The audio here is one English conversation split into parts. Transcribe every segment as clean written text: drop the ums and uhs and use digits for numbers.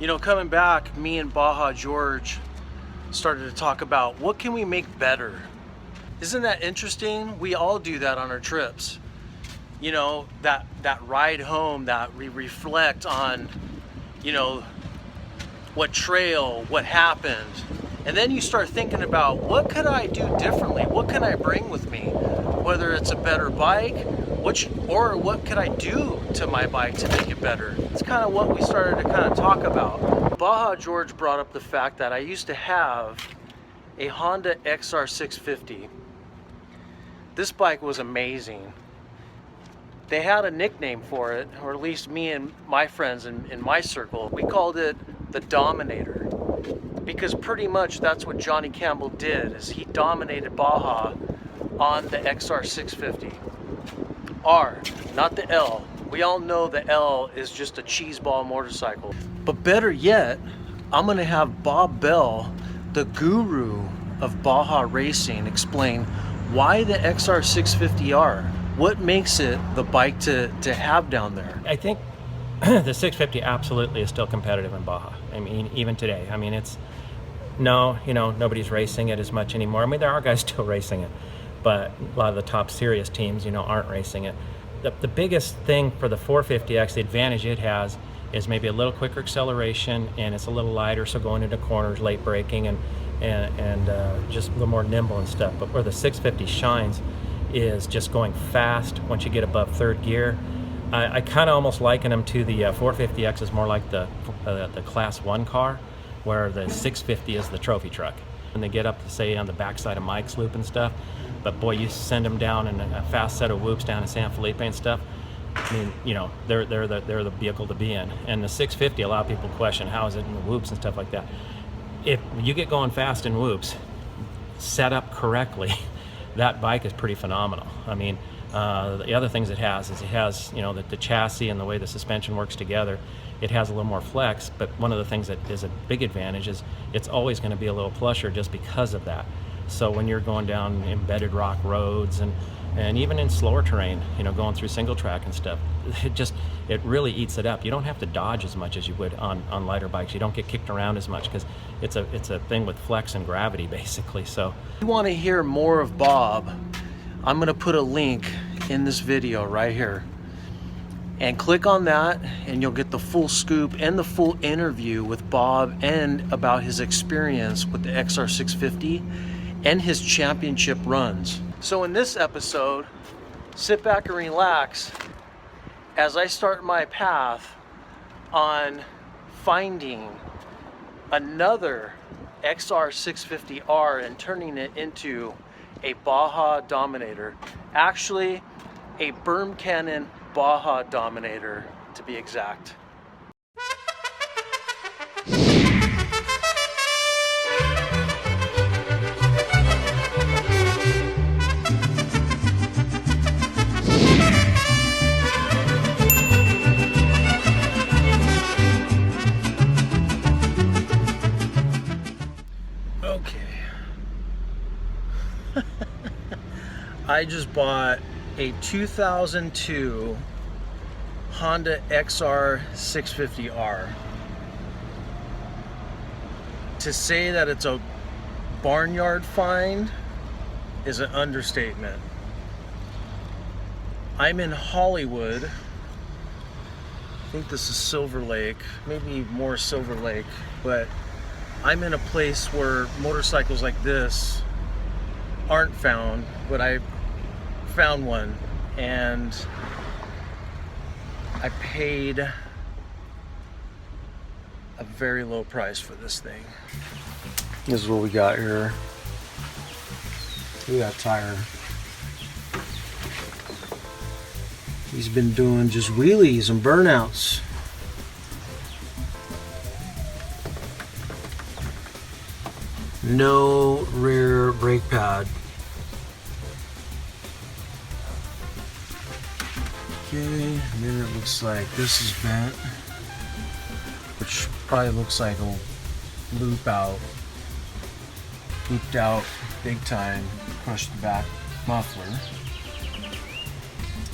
You know, coming back, me and Baja George started to talk about what can we make better. Isn't that interesting? We all do that on our trips. You know, that ride home, that we reflect on, you know, what trail, what happened. And then you start thinking about what could I do differently? What can I bring with me? Whether it's a better bike, or what could I do to my bike to make it better? It's kind of what we started to kind of talk about. Baja George brought up the fact that I used to have a Honda XR650. This bike was amazing. They had a nickname for it, or at least me and my friends in my circle, we called it the Dominator. Because pretty much that's what Johnny Campbell did, is he dominated Baja on the XR650R, not the L. We all know the L is just a cheeseball motorcycle. But better yet, I'm gonna have Bob Bell, the guru of Baja racing, explain why the XR650R. What makes it the bike to have down there? I think the 650 absolutely is still competitive in Baja. I mean, even today. I mean, it's, no, you know, nobody's racing it as much anymore. I mean, there are guys still racing it, but a lot of the top serious teams, you know, aren't racing it. The biggest thing for the 450X, the advantage it has, is maybe a little quicker acceleration, and it's a little lighter, so going into corners, late braking, and just a little more nimble and stuff. But where the 650 shines is just going fast once you get above third gear. I kind of almost liken them to the 450X is more like the class 1 car, where the 650 is the trophy truck. When they get up to, say, on the backside of Mike's Loop and stuff, but boy, you send them down in a fast set of whoops down in San Felipe and stuff, I mean, you know, they're the vehicle to be in. And the 650, a lot of people question, how is it in the whoops and stuff like that. If you get going fast in whoops, set up correctly, that bike is pretty phenomenal. I mean, the other things it has is you know, the chassis and the way the suspension works together, it has a little more flex, but one of the things that is a big advantage is it's always going to be a little plusher just because of that. So when you're going down embedded rock roads and even in slower terrain, you know, going through single track and stuff, it really eats it up. You don't have to dodge as much as you would on lighter bikes. You don't get kicked around as much because it's a thing with flex and gravity, basically. So if you want to hear more of Bob, I'm going to put a link in this video right here, and click on that and you'll get the full scoop and the full interview with Bob and about his experience with the XR650 and his championship runs. So in this episode, sit back and relax as I start my path on finding another XR650R and turning it into a Baja Dominator. Actually, a Berm Cannon Baja Dominator, to be exact. I just bought a 2002 Honda XR650R. To say that it's a barnyard find is an understatement. I'm in Hollywood. I think this is Silver Lake, maybe more Silver Lake, but I'm in a place where motorcycles like this aren't found, but I found one and I paid a very low price for this thing. This is what we got here. Look at that tire. He's been doing just wheelies and burnouts. No rear brake pad. Okay, and then it looks like this is bent, which probably looks like a looped out big time, crushed the back muffler.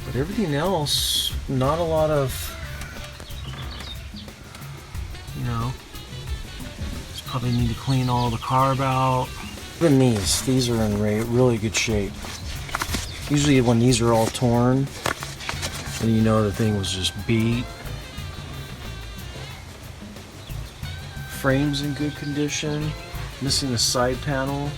But everything else, not a lot of, you know, Probably need to clean all the carb out. Even these are in really good shape. Usually when these are all torn, then you know the thing was just beat. Frame's in good condition. Missing the side panel.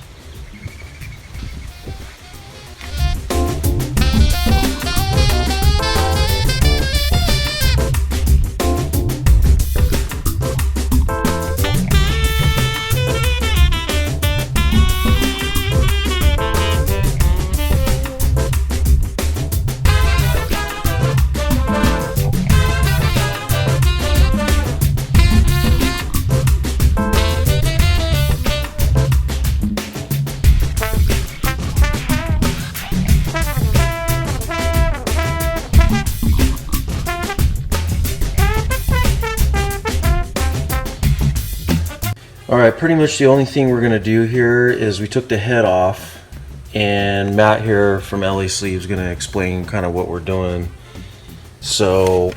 Alright, pretty much the only thing we're going to do here is we took the head off, and Matt here from LA Sleeves is going to explain kind of what we're doing. So,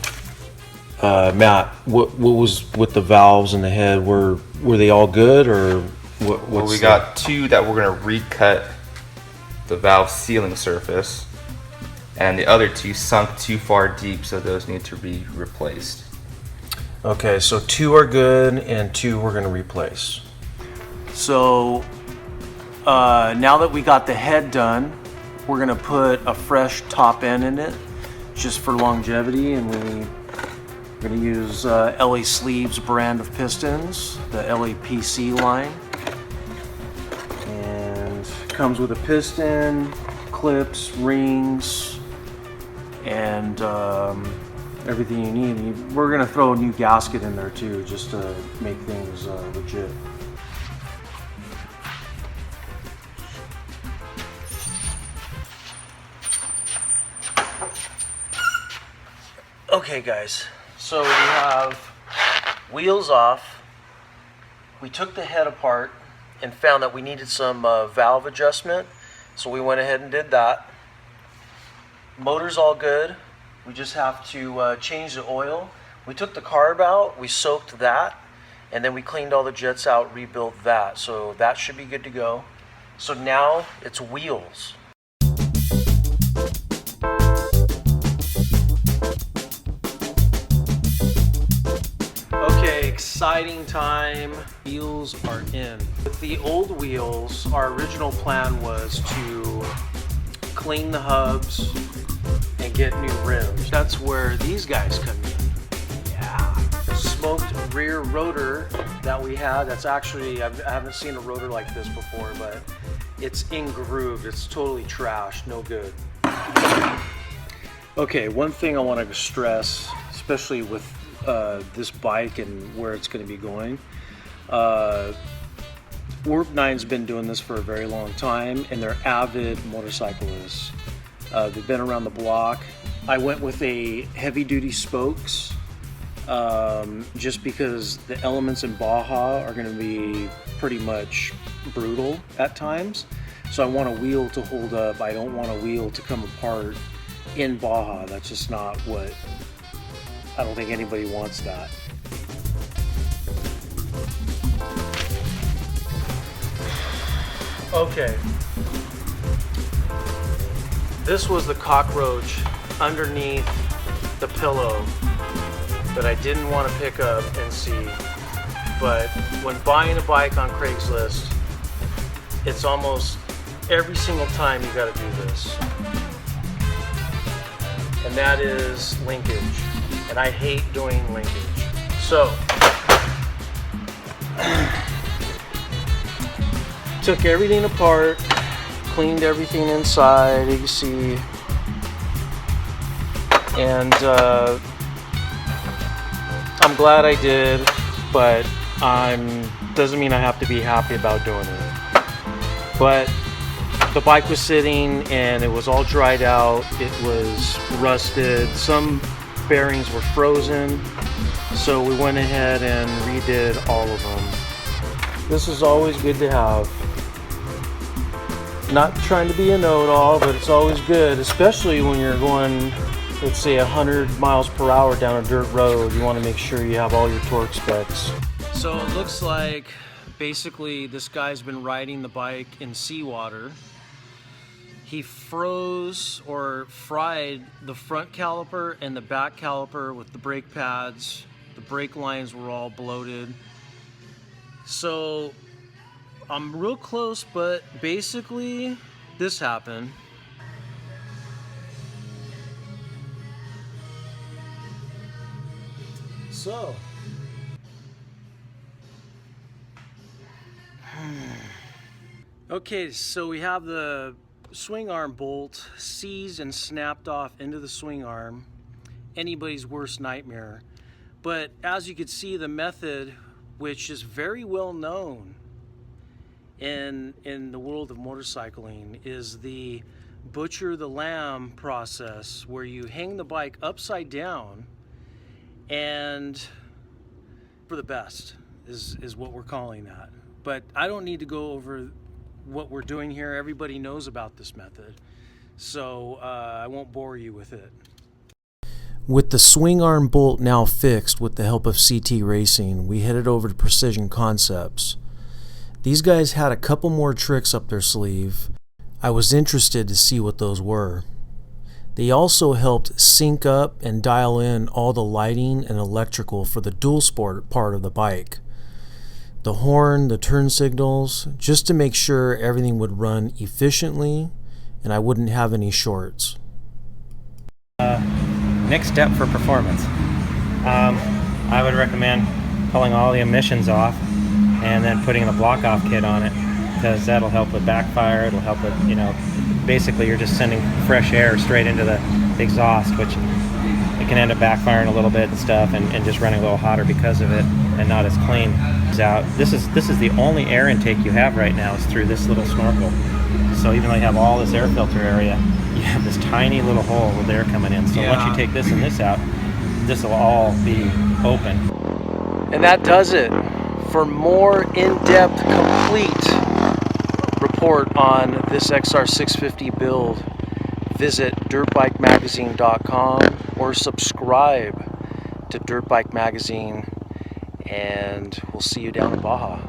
Matt, what was with the valves and the head? Were they all good, or what? Well, we got two that we're going to recut the valve sealing surface, and the other two sunk too far deep, so those need to be replaced. Okay, so two are good and two we're going to replace. So now that we got the head done, we're going to put a fresh top end in it just for longevity, and we're going to use LA Sleeves brand of pistons, the LAPC line. And it comes with a piston, clips, rings, and everything you need. We're gonna throw a new gasket in there too, just to make things legit. Okay guys, so we have wheels off. We took the head apart and found that we needed some valve adjustment, so we went ahead and did that. Motor's all good. We just have to change the oil. We took the carb out, we soaked that, and then we cleaned all the jets out, rebuilt that. So that should be good to go. So now it's wheels. Okay, exciting time. Wheels are in. With the old wheels, our original plan was to clean the hubs and get new rims. That's where these guys come in. Yeah. The smoked rear rotor that we had, that's actually, I haven't seen a rotor like this before, but it's in-grooved. It's totally trash, no good. Okay, one thing I want to stress, especially with this bike and where it's going to be going, Warp 9's been doing this for a very long time, and they're avid motorcyclists. They've been around the block. I went with a heavy-duty spokes just because the elements in Baja are going to be pretty much brutal at times. So I want a wheel to hold up. I don't want a wheel to come apart in Baja. That's just not what, I don't think anybody wants that. Okay. This was the cockroach underneath the pillow that I didn't want to pick up and see. But when buying a bike on Craigslist, it's almost every single time you got to do this. And that is linkage. And I hate doing linkage. So, took everything apart, cleaned everything inside, you can see, and I'm glad I did, but doesn't mean I have to be happy about doing it. But the bike was sitting and it was all dried out, it was rusted, some bearings were frozen, so we went ahead and redid all of them. This is always good to have. Not trying to be a know-it-all, but it's always good, especially when you're going, let's say 100 miles per hour down a dirt road. You want to make sure you have all your torque specs. So it looks like Basically, this guy's been riding the bike in seawater. He froze or fried the front caliper and the back caliper with the brake pads. The brake lines were all bloated. So I'm real close, but basically this happened. So okay, so we have the swing arm bolt seized and snapped off into the swing arm. Anybody's worst nightmare. But as you can see, the method, which is very well known in the world of motorcycling, is the butcher the lamb process, where you hang the bike upside down, and for the best is what we're calling that. But I don't need to go over what we're doing here. Everybody knows about this method, so I won't bore you with it. With the swing arm bolt now fixed with the help of CT Racing, we headed over to Precision Concepts. These guys had a couple more tricks up their sleeve. I was interested to see what those were. They also helped sync up and dial in all the lighting and electrical for the dual sport part of the bike. The horn, the turn signals, just to make sure everything would run efficiently and I wouldn't have any shorts. Next step for performance. I would recommend pulling all the emissions off and then putting the block off kit on it, because that'll help with backfire. It'll help with, basically you're just sending fresh air straight into the exhaust, which it can end up backfiring a little bit and stuff, and just running a little hotter because of it and not as clean. This is the only air intake you have right now is through this little snorkel. So even though you have all this air filter area, you have this tiny little hole with air coming in. So once you take this and this out, this will all be open. And that does it. For more in-depth, complete report on this XR650 build, visit dirtbikemagazine.com or subscribe to Dirt Bike Magazine, and we'll see you down in Baja.